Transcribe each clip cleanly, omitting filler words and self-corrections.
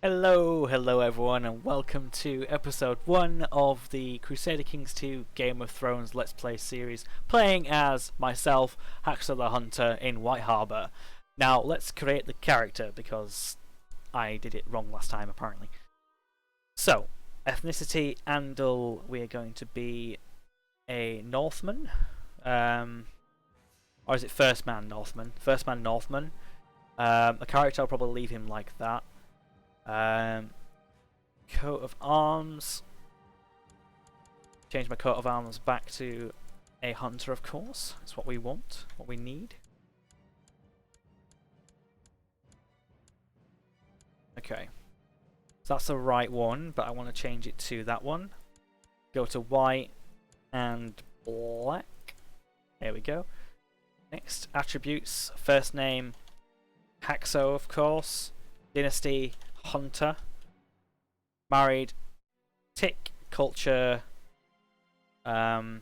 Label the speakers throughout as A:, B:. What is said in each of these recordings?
A: Hello everyone, and welcome to episode 1 of the Crusader Kings 2 Game of Thrones Let's Play series, playing as myself, Haxor the Hunter, in White Harbour. Now, let's create the character, because I did it wrong last time, apparently. So, ethnicity, Andal, we are going to be a Northman. Or is it First Man Northman? First Man Northman. A character, I'll probably leave him like that. Coat of arms. Change my coat of arms back to a hunter, of course. That's what we want, what we need. Okay. So that's the right one, but I want to change it to that one. Go to white and black. There we go. Next, attributes. First name, Haxo, of course. Dynasty, Hunter. Married, tick, culture, Northman,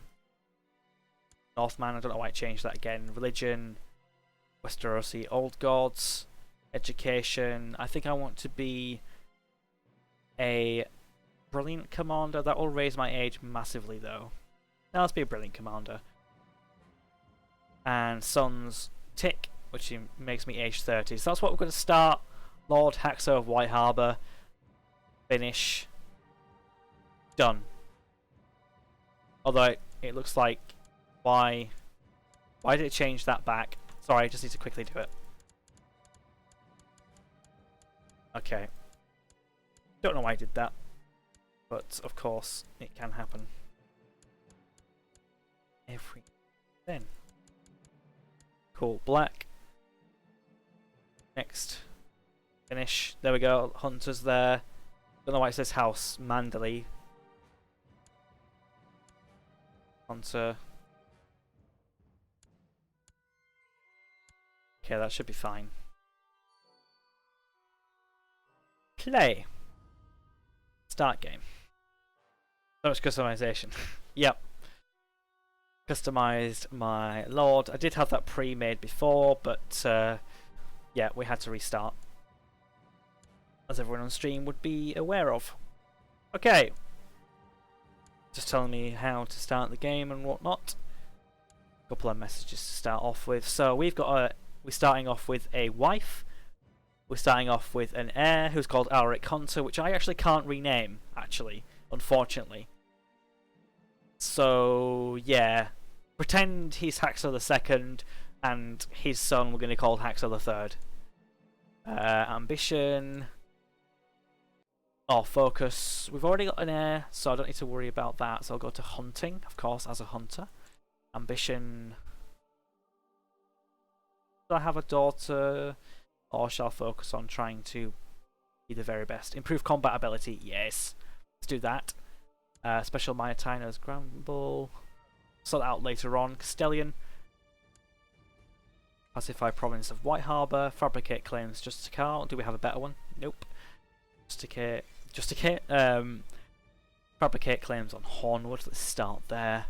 A: I don't know why I changed that again. Religion, Westerosi, Old Gods. Education, I think I want to be a brilliant commander. That will raise my age massively though. Now let's be a brilliant commander. And sons, tick, which makes me age 30. So that's what we're going to start. Lord Haxor of White Harbour. Finish. Done. Although it looks like why did it change that back? Sorry, I just need to quickly do it. Okay. Don't know why I did that, but of course it can happen. Every then. Cool. Black. Next. Finish. There we go. Hunter's there. Don't know why it says House Mandalay. Hunter. Okay, that should be fine. Play. Start game. So much customization. Yep. Customized my Lord. I did have that pre-made before, but yeah, we had to restart, as everyone on stream would be aware of. Okay. Just telling me how to start the game and whatnot. A couple of messages to start off with. So we're starting off with a wife. We're starting off with an heir who's called Alric Hunter, which I actually can't rename, actually, unfortunately. So yeah, pretend he's Haxor the Second, and his son we're going to call Haxor the Third. Ambition. Oh, focus. We've already got an heir, so I don't need to worry about that. So I'll go to hunting, of course, as a hunter. Ambition. Do I have a daughter? Or shall I focus on trying to be the very best? Improve combat ability, yes. Let's do that. Special Minotino's Gramble. Sort that out later on. Castellian. Pacify Province of White Harbour. Fabricate claims Justicar. Do we have a better one? Nope. Justicate. Fabricate claims on Hornwood. Let's start there.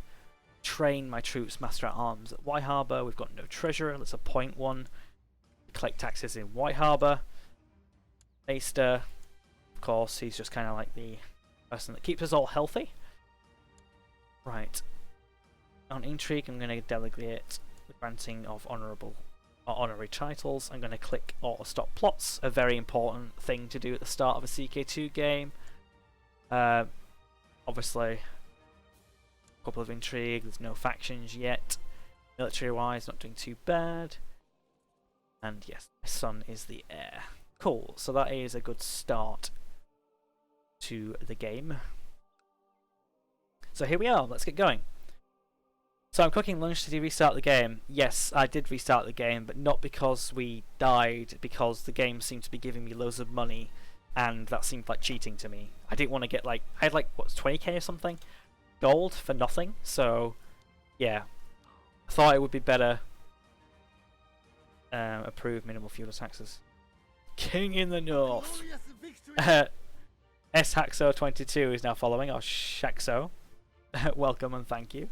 A: Train my troops master at arms at White Harbour. We've got no treasure. Let's appoint one. Collect taxes in White Harbour. Maester. Of course, he's just kind of like the person that keeps us all healthy. Right. On intrigue, I'm going to delegate the granting of honorary titles. I'm going to click auto stop plots, a very important thing to do at the start of a CK2 game. Obviously, a couple of intrigue. There's no factions yet. Military-wise, not doing too bad. And yes, my son is the heir. Cool. So that is a good start to the game. So here we are. Let's get going. So I'm cooking lunch. Did you restart the game? Yes, I did restart the game, but not because we died, because the game seemed to be giving me loads of money, and that seemed like cheating to me. I didn't want to get like, I had like, what, 20k or something? Gold for nothing, so yeah. I thought it would be better. Approve minimal feudal taxes. King in the North! S-Haxo22 is now following, or Shaxo. Welcome and thank you.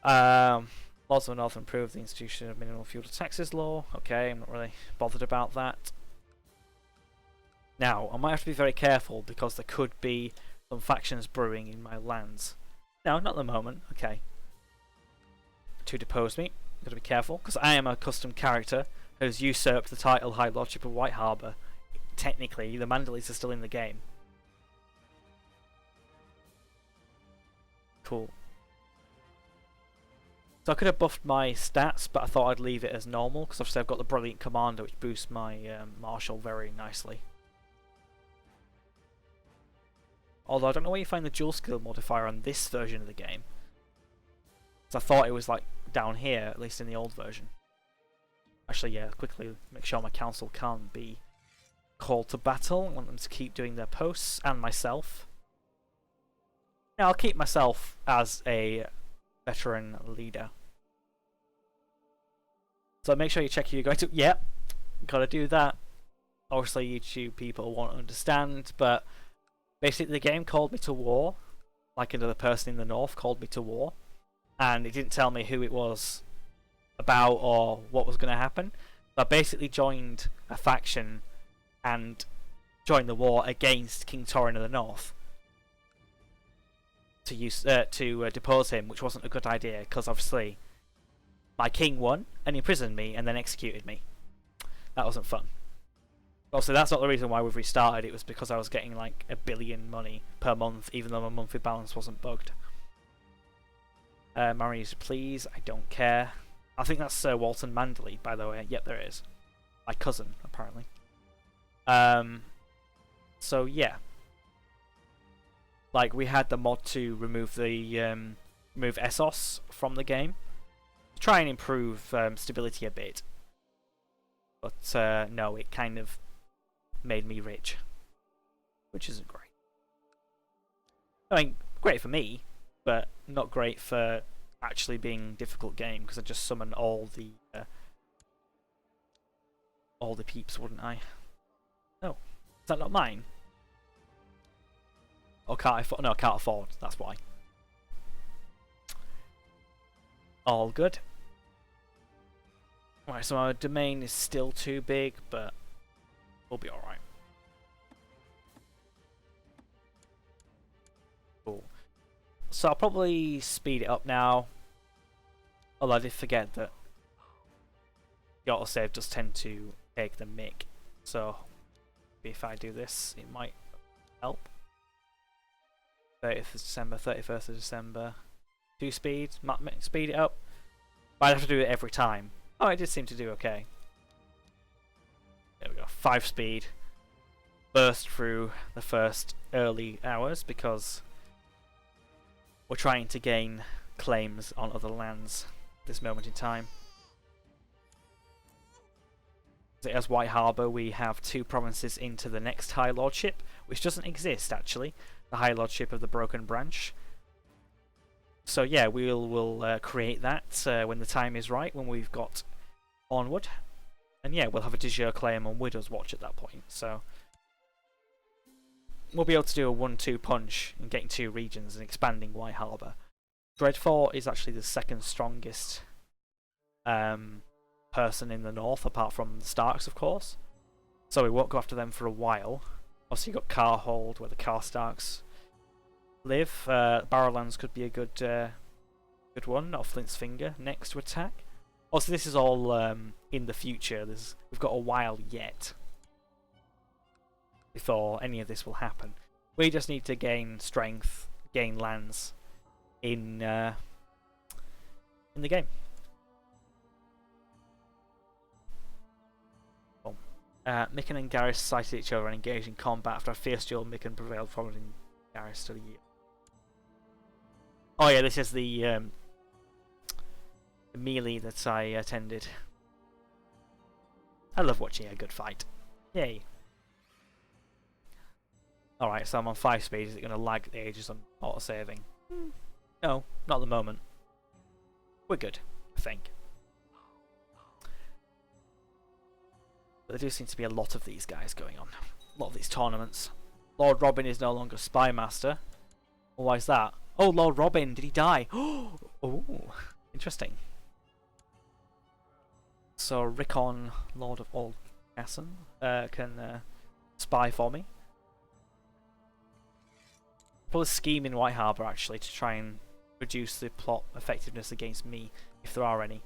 A: Lords of the North improved the institution of minimal feudal taxes law. Okay, I'm not really bothered about that. Now, I might have to be very careful because there could be some factions brewing in my lands. No, not at the moment. Okay. To depose me. Gotta be careful, because I am a custom character who's usurped the title High Lordship of White Harbour. Technically, the Mandalays are still in the game. Cool. So I could have buffed my stats, but I thought I'd leave it as normal, because obviously I've got the Brilliant Commander, which boosts my Marshal very nicely. Although I don't know where you find the dual skill modifier on this version of the game. So I thought it was like down here, at least in the old version. Actually, yeah, quickly make sure my council can't be called to battle. I want them to keep doing their posts, and myself. Yeah, I'll keep myself as a veteran leader. So make sure you check who you're going to. Yep, gotta do that. Obviously, YouTube people won't understand, but basically the game called me to war. Like another person in the north called me to war. And it didn't tell me who it was about or what was going to happen. So I basically joined a faction and joined the war against King Torin of the North to depose him, which wasn't a good idea because obviously my king won and imprisoned me and then executed me. That wasn't fun. Also, that's not the reason why we've restarted. It was because I was getting like $1 billion money per month, even though my monthly balance wasn't bugged. Marries, please. I don't care. I think that's Sir Walton Manderley, by the way. Yep, there it is. My cousin, apparently. So yeah, like we had the mod to remove the remove Essos from the game, to try and improve stability a bit. But no, it kind of made me rich, which isn't great. I mean, great for me, but not great for actually being a difficult game because I just summon all the peeps, wouldn't I? No, is that not mine? Or can't I afford? No, I can't afford. That's why. All good. Right, so our domain is still too big, but we'll be all right. Cool. So I'll probably speed it up now. Although I did forget that the autosave does tend to take the mick. So if I do this, it might help. 30th of December, 31st of December. 2 speed, speed it up. But I'd have to do it every time. Oh, it did seem to do okay. There we go, 5 speed. Burst through the first early hours because we're trying to gain claims on other lands at this moment in time. As White Harbour, we have 2 provinces into the next High Lordship, which doesn't exist actually. The High Lordship of the Broken Branch. So yeah, we'll create that when the time is right, when we've got Hornwood. And yeah, we'll have a de jure claim on Widow's Watch at that point. So we'll be able to do a 1-2 punch and getting 2 regions and expanding White Harbour. Dreadfort is actually the second strongest person in the north, apart from the Starks, of course. So we won't go after them for a while. Obviously, you've got Carhold, where the Carstarks live. Barrowlands could be a good one, or Flint's Finger next to attack. Also, this is all in the future. We've got a while yet before any of this will happen. We just need to gain strength, gain lands in the game. Mikan and Garrus sighted each other and engaged in combat. After a fierce duel, Mikan prevailed, following Garrus to the yield. Oh yeah, this is the melee that I attended. I love watching a good fight. Yay. Alright, so I'm on 5 speed. Is it going to lag the ages on auto-saving? No, not at the moment. We're good, I think. But there do seem to be a lot of these guys going on. A lot of these tournaments. Lord Robin is no longer Spy Master. Well, why is that? Oh, Lord Robin, did he die? Oh, interesting. So Rickon, Lord of Old Casson, can spy for me. Pull a scheme in White Harbour actually to try and reduce the plot effectiveness against me, if there are any.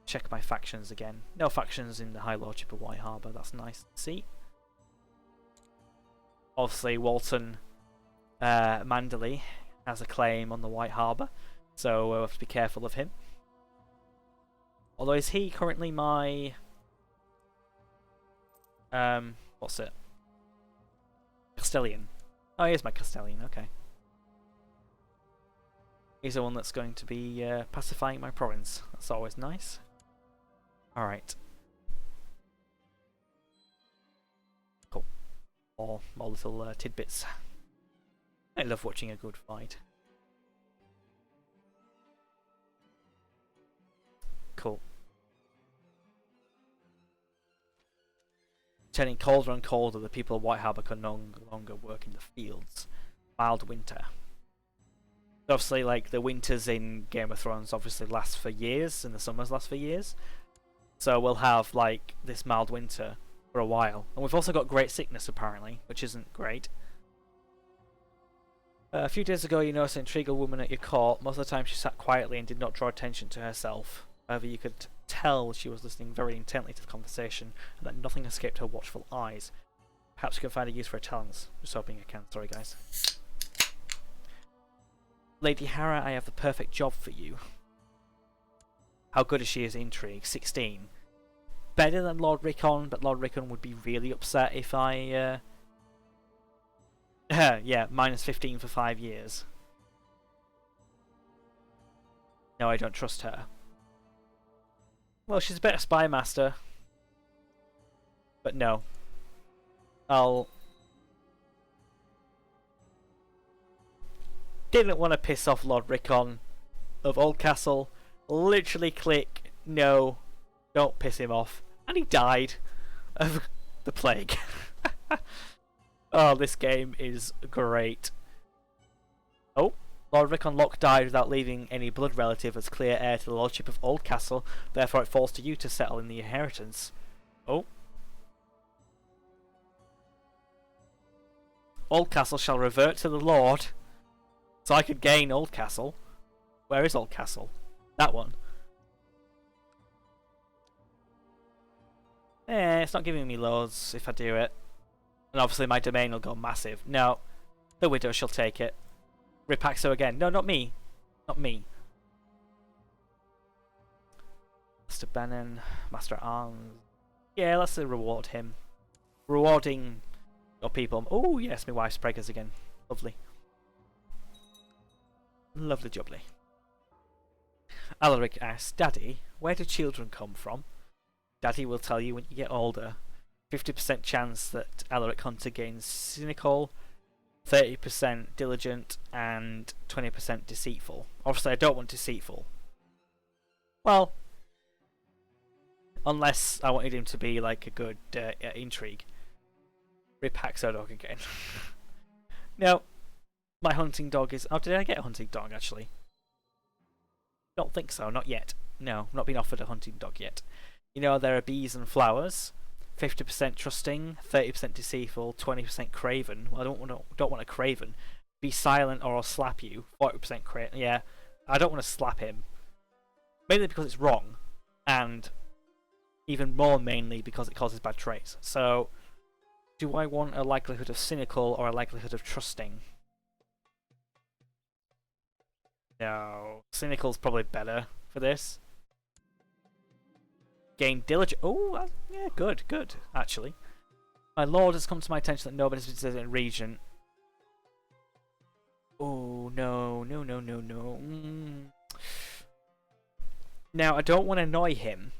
A: Check my factions again. No factions in the High Lordship of White Harbour, that's nice to see. Obviously, Walton Manderley has a claim on the White Harbour, so we'll have to be careful of him. Although, is he currently my... what's it? Castellan. Oh, he is my Castellan, okay. He's the one that's going to be pacifying my province. That's always nice. Alright. Cool. More little tidbits. I love watching a good fight. Cool. Turning colder and colder, the people of White Harbour can no longer work in the fields. Mild winter. Obviously, like, the winters in Game of Thrones obviously last for years, and the summers last for years. So we'll have, like, this mild winter for a while. And we've also got great sickness, apparently, which isn't great. A few days ago, you noticed an intriguing woman at your court. Most of the time she sat quietly and did not draw attention to herself. However, you could tell she was listening very intently to the conversation, and that nothing escaped her watchful eyes. Perhaps you can find a use for her talents. Just hoping I can. Sorry, guys. Lady Hara, I have the perfect job for you. How good is she as intrigue? 16. Better than Lord Rickon, but Lord Rickon would be really upset if I... yeah, minus 15 for 5 years. No, I don't trust her. Well, she's a better spy master. But no. Didn't want to piss off Lord Rickon of Oldcastle. Literally click, no, don't piss him off. And he died of the plague. Oh, this game is great. Oh, Lord Rickon Locke died without leaving any blood relative as clear heir to the Lordship of Oldcastle. Therefore it falls to you to settle in the inheritance. Oh. Oldcastle shall revert to the Lord. So I could gain Oldcastle. Where is Oldcastle? That one. It's not giving me loads if I do it. And obviously my domain will go massive. No. The widow shall take it. Ripaxo again. No, not me. Not me. Master Bannon. Master Arms. Yeah, let's reward him. Rewarding your people. Oh, yes, my wife's preggers again. Lovely. Lovely jubbly. Alaric asks, Daddy, where do children come from? Daddy will tell you when you get older. 50% chance that Alaric Hunter gains cynical, 30% diligent, and 20% deceitful. Obviously, I don't want deceitful. Well, unless I wanted him to be like a good intrigue. Rip Haxo dog again. No. My hunting dog is... Oh, did I get a hunting dog, actually? Don't think so, not yet. No, not been offered a hunting dog yet. You know, there are bees and flowers. 50% trusting, 30% deceitful, 20% craven. Well, I don't want a craven. Be silent or I'll slap you. 40% craven. Yeah, I don't want to slap him. Mainly because it's wrong. And even more mainly because it causes bad traits. So, do I want a likelihood of cynical or a likelihood of trusting? No, cynical's probably better for this. Gain diligent. Oh, yeah, good, actually. My lord has come to my attention that nobody's visited region. Oh, no. Now, I don't want to annoy him,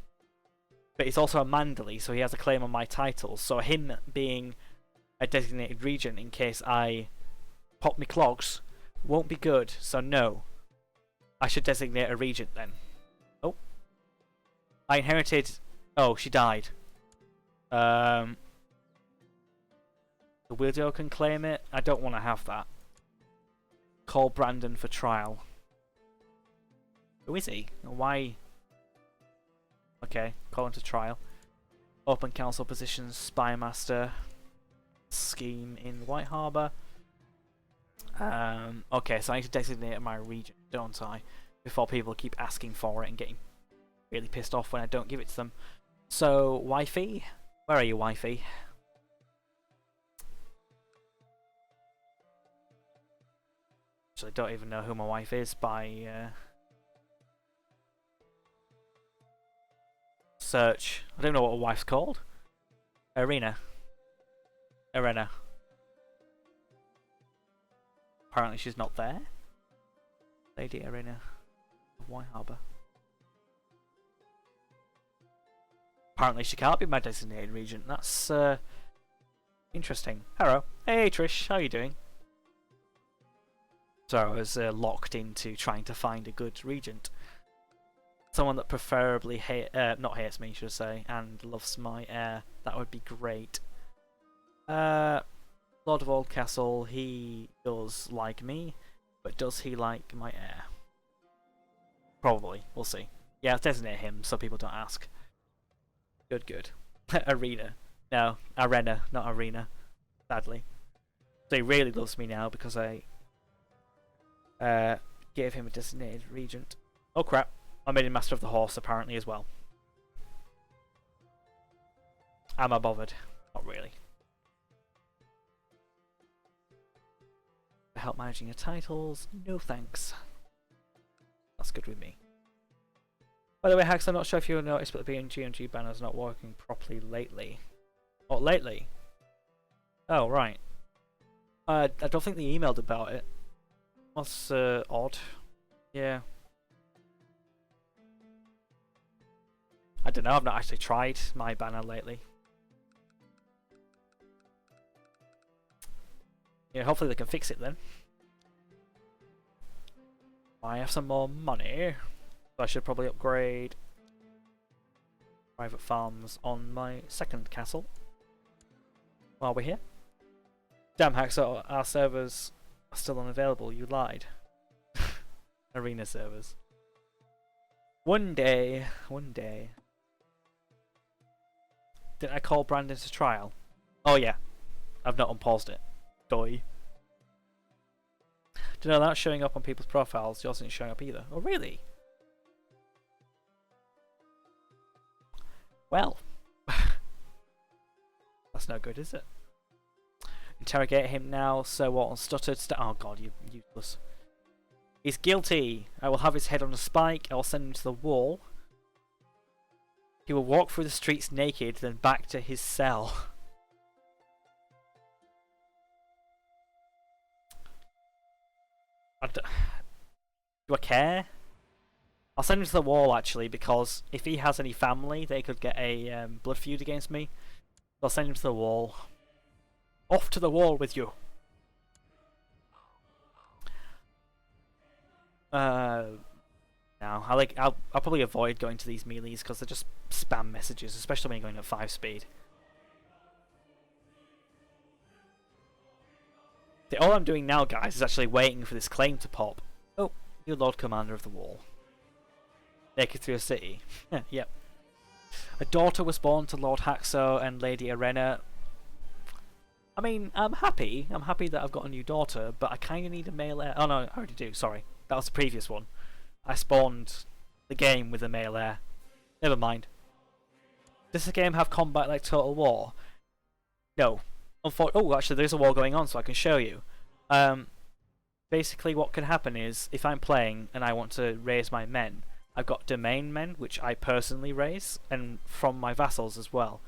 A: but he's also a Manderley, so he has a claim on my title. So him being a designated region in case I pop me clogs won't be good, so no. I should designate a regent then. Oh. I inherited... Oh, she died. The widow can claim it. I don't want to have that. Call Brandon for trial. Who is he? Why? Okay, call him to trial. Open council positions, spy master scheme in White Harbour. Okay, so I need to designate my region, don't I? Before people keep asking for it and getting really pissed off when I don't give it to them. So, wifey? Where are you, wifey? Actually, I don't even know who my wife is by search. I don't know what a wife's called. Arena. Apparently she's not there. Lady Arena of White Harbour. Apparently she can't be my designated regent. That's interesting. Hello. Hey Trish, how are you doing? So I was locked into trying to find a good regent. Someone that preferably not hates me, should I say, and loves my heir. That would be great. Lord of Oldcastle, he does like me, but does he like my heir? Probably. We'll see. Yeah, I'll designate him so people don't ask. Good, good. Arena. No, Arena, not Arena. Sadly. So he really loves me now because I gave him a designated regent. Oh crap. I made him Master of the Horse apparently as well. Am I bothered? Not really. Help managing your titles? No thanks. That's good with me. By the way, Hax, I'm not sure if you noticed, but the BNG banner's not working properly lately. What, lately? Oh, right. I don't think they emailed about it. That's odd. Yeah. I don't know, I've not actually tried my banner lately. Yeah, hopefully they can fix it then. I have some more money. So I should probably upgrade private farms on my second castle. While we're here. Damn Hack, so our servers are still unavailable, you lied. Arena servers. One day. Didn't I call Brandon to trial? Oh yeah. I've not unpaused it. Doy. Do you know that's showing up on people's profiles? Yours isn't showing up either. Oh really? Well. That's no good, is it? Interrogate him now, so what? Stuttered. Oh god, you useless. He's guilty. I will have his head on a spike. I will send him to the wall. He will walk through the streets naked, then back to his cell. Do I care? I'll send him to the wall actually, because if he has any family, they could get a blood feud against me. So I'll send him to the wall. Off to the wall with you. No, I'll probably avoid going to these melees because they're just spam messages, especially when you're going at 5 speed. All I'm doing now, guys, is actually waiting for this claim to pop. Oh, you Lord Commander of the Wall. Naked through a city. Yep. A daughter was born to Lord Haxo and Lady Arena. I mean, I'm happy. I'm happy that I've got a new daughter, but I kind of need a male heir. Oh no, I already do. Sorry, that was the previous one. I spawned the game with a male heir. Never mind. Does the game have combat like Total War? No. Oh, actually, there's a war going on, so I can show you. Basically, what can happen is, if I'm playing and I want to raise my men, I've got domain men, which I personally raise, and from my vassals as well.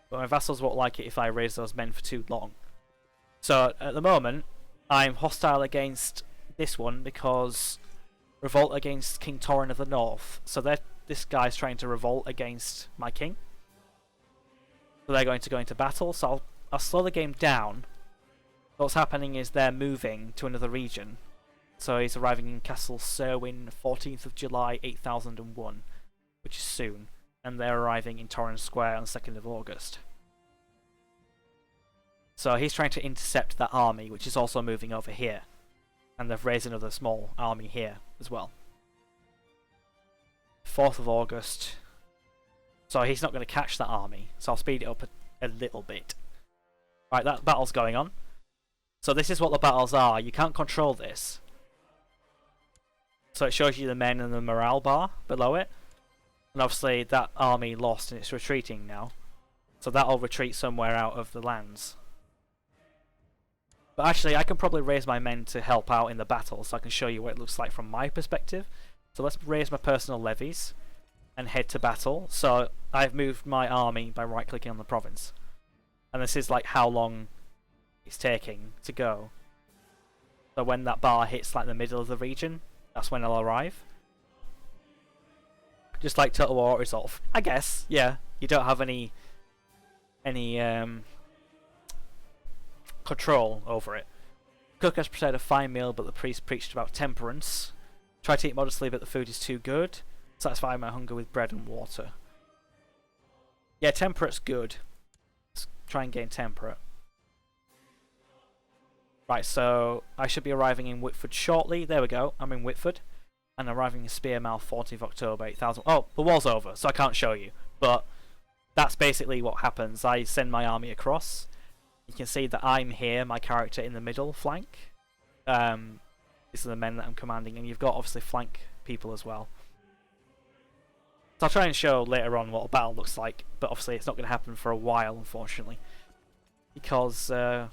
A: But my vassals won't like it if I raise those men for too long. So, at the moment, I'm hostile against this one because revolt against King Torrin of the North. So this guy's trying to revolt against my king. So they're going to go into battle, so I'll slow the game down. What's happening is they're moving to another region. So he's arriving in Castle Serwyn 14th of July 8001, which is soon. And they're arriving in Torrens Square on 2nd of August. So he's trying to intercept that army, which is also moving over here. And they've raised another small army here as well. 4th of August. So he's not going to catch that army. So I'll speed it up a little bit. Right, that battle's going on. So this is what the battles are. You can't control this. So it shows you the men and the morale bar below it. And obviously that army lost and it's retreating now. So that'll retreat somewhere out of the lands. But actually I can probably raise my men to help out in the battle so I can show you what it looks like from my perspective. So let's raise my personal levies and head to battle. So I've moved my army by right clicking on the province. And this is like how long it's taking to go. So when that bar hits like the middle of the region, that's when it'll arrive. Just like Total War Resolve. I guess, yeah. You don't have any control over it. Cook has prepared a fine meal, but the priest preached about temperance. Try to eat modestly, but the food is too good. Satisfy my hunger with bread and water. Yeah, temperate's good. Let's try and gain temperate. Right, so I should be arriving in Whitford shortly. There we go. I'm in Whitford. And arriving in Spearmouth 14th October, 8,000. Oh, the war's over, so I can't show you. But that's basically what happens. I send my army across. You can see that I'm here, my character in the middle flank. These are the men that I'm commanding, and you've got obviously flank people as well. So I'll try and show later on what a battle looks like, but obviously it's not going to happen for a while, unfortunately. Because to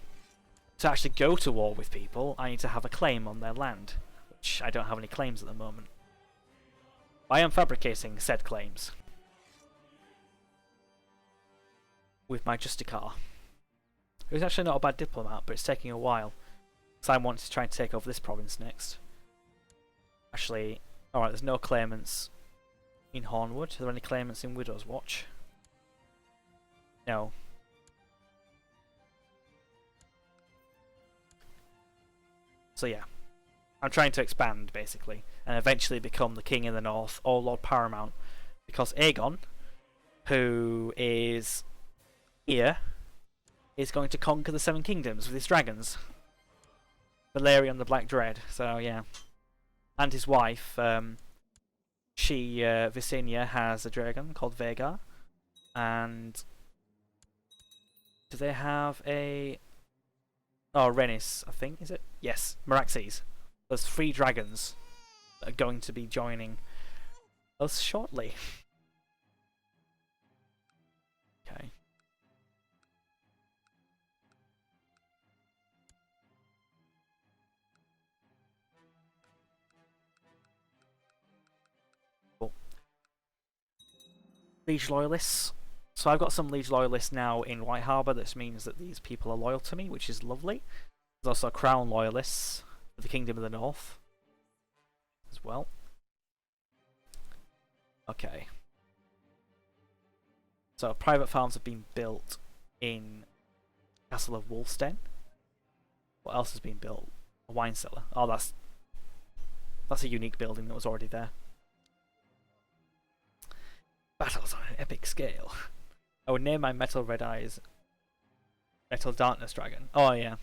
A: actually go to war with people, I need to have a claim on their land, which I don't have any claims at the moment. I am fabricating said claims with my Justicar. Who's actually not a bad diplomat, but it's taking a while. Because I want to try and take over this province next. Actually, alright, there's no claimants in Hornwood. Are there any claimants in Widow's Watch? No. So yeah, I'm trying to expand basically, and eventually become the King in the North or Lord Paramount. Because Aegon, who is here, is going to conquer the Seven Kingdoms with his dragons. Valerian the Black Dread, so yeah. And his wife, Visenya, has a dragon called Vhagar. And do they have a... Oh, Rhaenys, I think, is it? Yes, Meraxes. There's 3 dragons that are going to be joining us shortly. Okay. Cool. Liege Loyalists. So I've got some Liege Loyalists now in White Harbour. This means that these people are loyal to me, which is lovely. There's also Crown Loyalists for the Kingdom of the North as well. Okay. So private farms have been built in Castle of Wolfsten. What else has been built? A wine cellar. Oh, that's a unique building that was already there. Battles on an epic scale. I would name my Metal Red Eyes Metal Darkness Dragon. Oh yeah.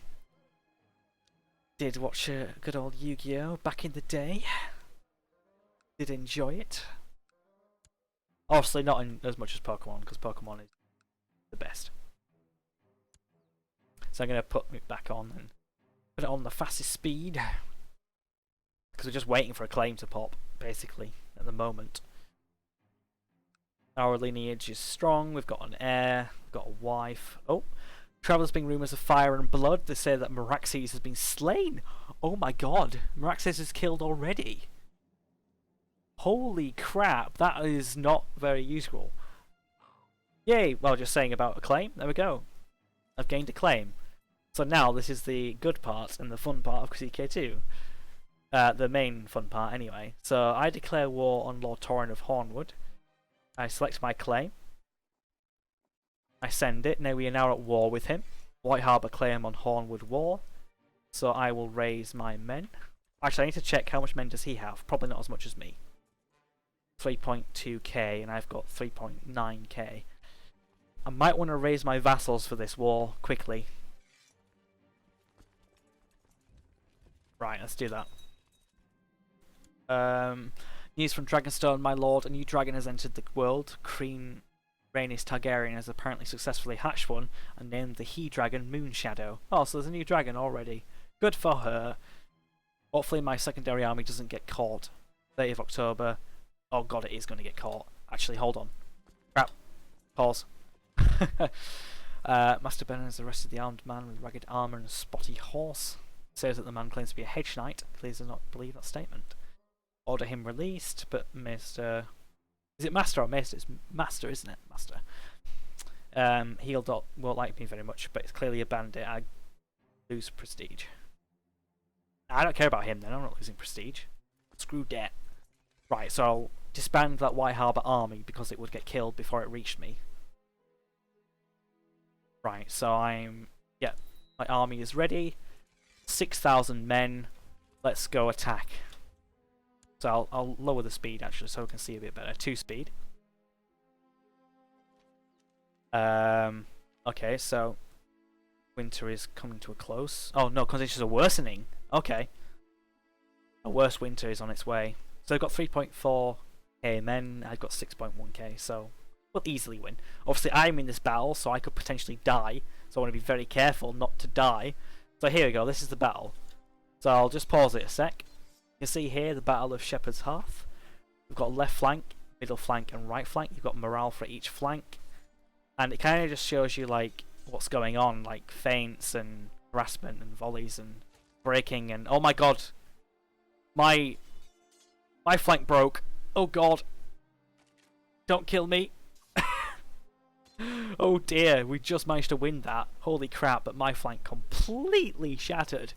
A: Did watch good old Yu-Gi-Oh! Back in the day. Did enjoy it. Obviously not in as much as Pokemon, because Pokemon is the best. So I'm going to put it back on and put it on the fastest speed. Because we're just waiting for a claim to pop, basically, at the moment. Our lineage is strong, we've got an heir, we've got a wife. Oh, travellers bring rumours of fire and blood. They say that Meraxes has been slain. Oh my god, Meraxes is killed already. Holy crap, that is not very useful. Yay, well, just saying about a claim, there we go. I've gained a claim. So now this is the good part and the fun part of CK2. The main fun part anyway. So I declare war on Lord Torrin of Hornwood. I select my claim. I send it. Now we are now at war with him. White Harbour claim on Hornwood war. So I will raise my men. Actually, I need to check how much men does he have. Probably not as much as me. 3.2k and I've got 3.9k. I might want to raise my vassals for this war quickly. Right, let's do that. News from Dragonstone, my lord. A new dragon has entered the world. Queen Rhaenys Targaryen has apparently successfully hatched one and named the he-dragon Moonshadow. Oh, so there's a new dragon already. Good for her. Hopefully my secondary army doesn't get caught. 30th of October. Oh god, it is going to get caught. Actually, hold on. Crap. Pause. Master Brennan has arrested the armed man with ragged armour and a spotty horse. Says that the man claims to be a hedge knight. Please do not believe that statement. Order him released, but Mr... Is it Master or Maester? It's Master, isn't it? Master. He won't like me very much, but it's clearly a bandit. I lose prestige. I don't care about him then, I'm not losing prestige. Screw debt. Right, so I'll disband that White Harbour army because it would get killed before it reached me. Right, so yeah, my army is ready. 6,000 men. Let's go attack. So I'll lower the speed actually so we can see a bit better. 2 speed. Okay, so winter is coming to a close. Oh no, conditions are worsening. Okay. A worse winter is on its way. So I've got 3.4k men, I've got 6.1k, so we'll easily win. Obviously I'm in this battle, so I could potentially die, so I want to be very careful not to die. So here we go, this is the battle. So I'll just pause it a sec. You can see here the Battle of Shepherd's Hearth. We've got left flank, middle flank and right flank. You've got morale for each flank. And it kind of just shows you like what's going on, like feints and harassment and volleys and breaking and... Oh my god! My flank broke. Oh god. Don't kill me. Oh dear, we just managed to win that. Holy crap, but my flank completely shattered.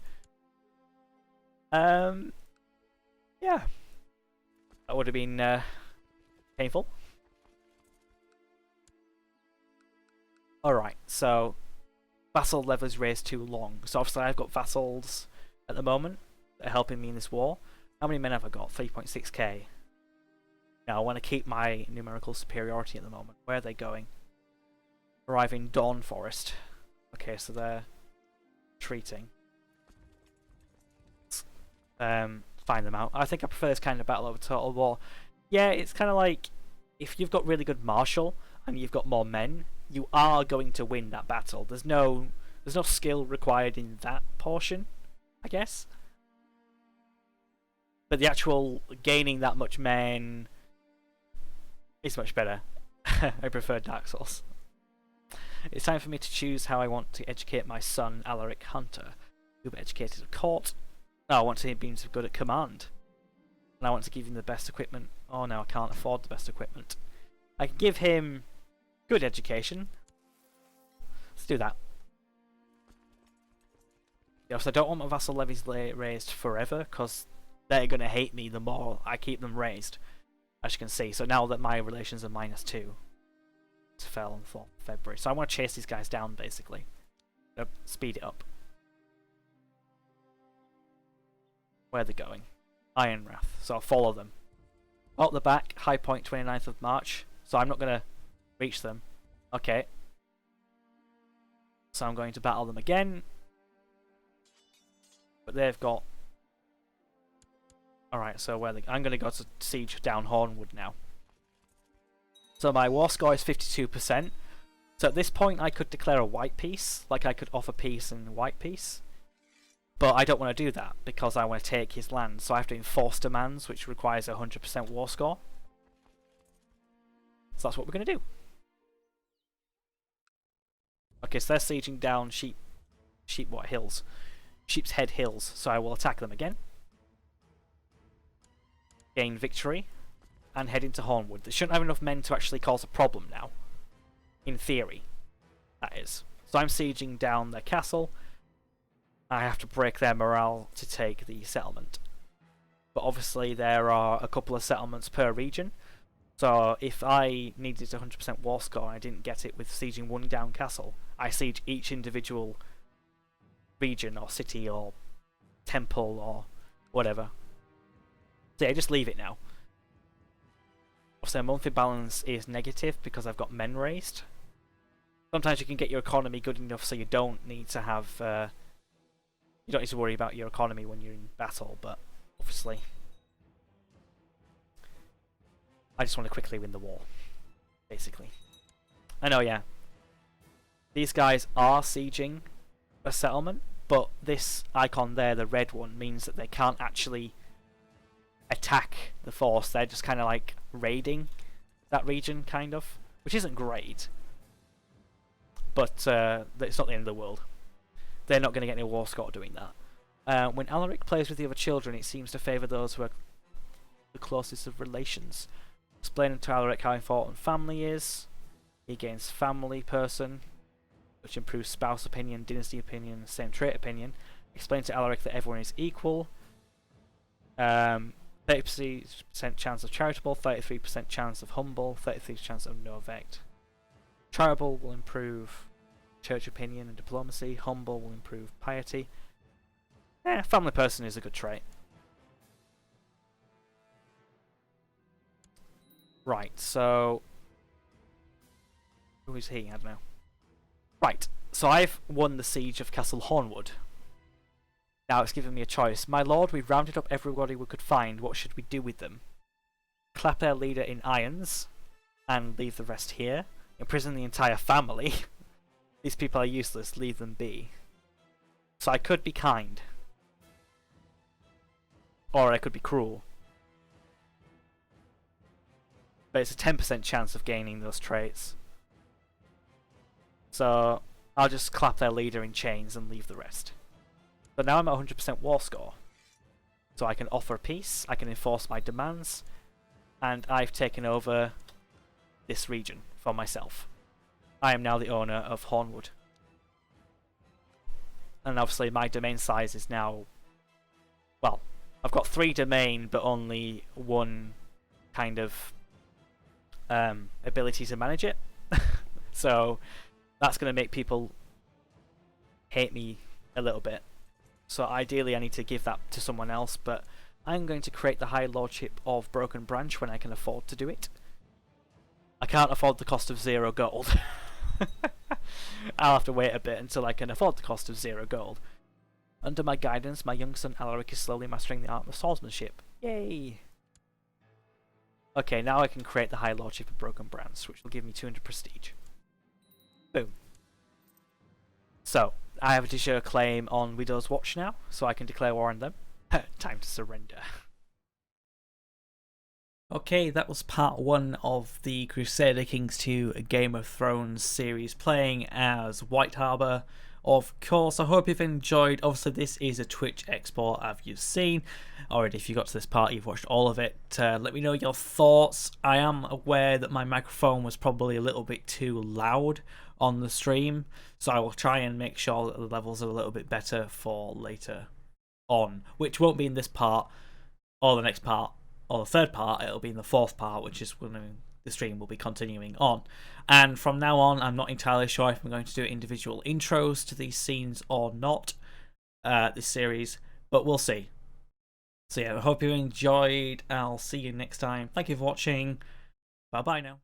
A: Yeah. That would have been painful. Alright, so vassal levels raised too long. So obviously I've got vassals at the moment that are helping me in this war. How many men have I got? 3.6k. Now I want to keep my numerical superiority at the moment. Where are they going? Arriving Dawn Forest. Okay, so they're retreating. Find them out. I think I prefer this kind of battle over Total War. Yeah, it's kind of like if you've got really good martial and you've got more men, you are going to win that battle. There's no skill required in that portion, I guess. But the actual gaining that much men is much better. I prefer Dark Souls. It's time for me to choose how I want to educate my son, Alaric Hunter. He'll be educated at court. No, I want to be good at command. And I want to give him the best equipment. Oh no, I can't afford the best equipment. I can give him good education. Let's do that. Yeah, so I don't want my vassal levies raised forever, because they're going to hate me the more I keep them raised. As you can see. So now that my relations are -2. It fell on 4th February. So I want to chase these guys down, basically. Speed it up. Where are they going? Ironwrath. So I'll follow them. Out the back, high point 29th of March. So I'm not going to reach them. Okay. So I'm going to battle them again. But they've got... Alright, so where I'm going to go to siege down Hornwood now. So my war score is 52%. So at this point I could declare a white peace. Like I could offer peace and white peace. But I don't want to do that because I want to take his land. So I have to enforce demands, which requires a 100% war score. So that's what we're going to do. Okay, so they're sieging down Sheep's Head Hills. So I will attack them again. Gain victory. And head into Hornwood. They shouldn't have enough men to actually cause a problem now. In theory. That is. So I'm sieging down their castle. I have to break their morale to take the settlement. But obviously there are a couple of settlements per region. So if I needed 100% war score and I didn't get it with sieging one down castle, I siege each individual region or city or temple or whatever. So yeah, just leave it now. Obviously, my monthly balance is negative because I've got men raised. Sometimes you can get your economy good enough so you don't need to have... you don't need to worry about your economy when you're in battle, but obviously... I just want to quickly win the war, basically. I know, yeah. These guys are sieging a settlement, but this icon there, the red one, means that they can't actually attack the force. They're just kind of like raiding that region, kind of, which isn't great. But it's not the end of the world. They're not going to get any war score doing that. When Alaric plays with the other children, it seems to favour those who are the closest of relations. Explaining to Alaric how important family is. He gains family person, which improves spouse opinion, dynasty opinion, same trait opinion. Explain to Alaric that everyone is equal. 30% chance of charitable, 33% chance of humble, 33% chance of no vect. Charitable will improve church opinion and diplomacy. Humble will improve piety. Family person is a good trait. Right, so... who is he? I don't know. Right, so I've won the siege of Castle Hornwood. Now it's given me a choice. My lord, we've rounded up everybody we could find. What should we do with them? Clap their leader in irons and leave the rest here. Imprison the entire family. These people are useless. Leave them be. So I could be kind. Or I could be cruel. But it's a 10% chance of gaining those traits. So I'll just clap their leader in chains and leave the rest. So now I'm at 100% war score. So I can offer peace, I can enforce my demands, and I've taken over this region for myself. I am now the owner of Hornwood. And obviously my domain size is now... well, I've got 3 domain, but only 1 kind of ability to manage it. So that's going to make people hate me a little bit. So ideally I need to give that to someone else, but I'm going to create the High Lordship of Broken Branch when I can afford to do it. I can't afford the cost of 0 gold. I'll have to wait a bit until I can afford the cost of 0 gold. Under my guidance, my young son Alaric is slowly mastering the art of swordsmanship. Yay! Okay, now I can create the High Lordship of Broken Branch, which will give me 200 prestige. Boom. So, I have a de jure claim on Widow's Watch now, so I can declare war on them. Time to surrender. Okay, that was part 1 of the Crusader Kings 2 Game of Thrones series, playing as White Harbour. Of course, I hope you've enjoyed. Obviously, this is a Twitch export, as you've seen. Already, if you got to this part, you've watched all of it. Let me know your thoughts. I am aware that my microphone was probably a little bit too loud on the stream, so I will try and make sure that the levels are a little bit better for later on, which won't be in this part, or the next part, or the third part. It'll be in the 4th part, which is when the stream will be continuing on. And from now on, I'm not entirely sure if I'm going to do individual intros to these scenes or not, this series, but we'll see. So yeah, I hope you enjoyed. I'll see you next time. Thank you for watching. Bye bye now.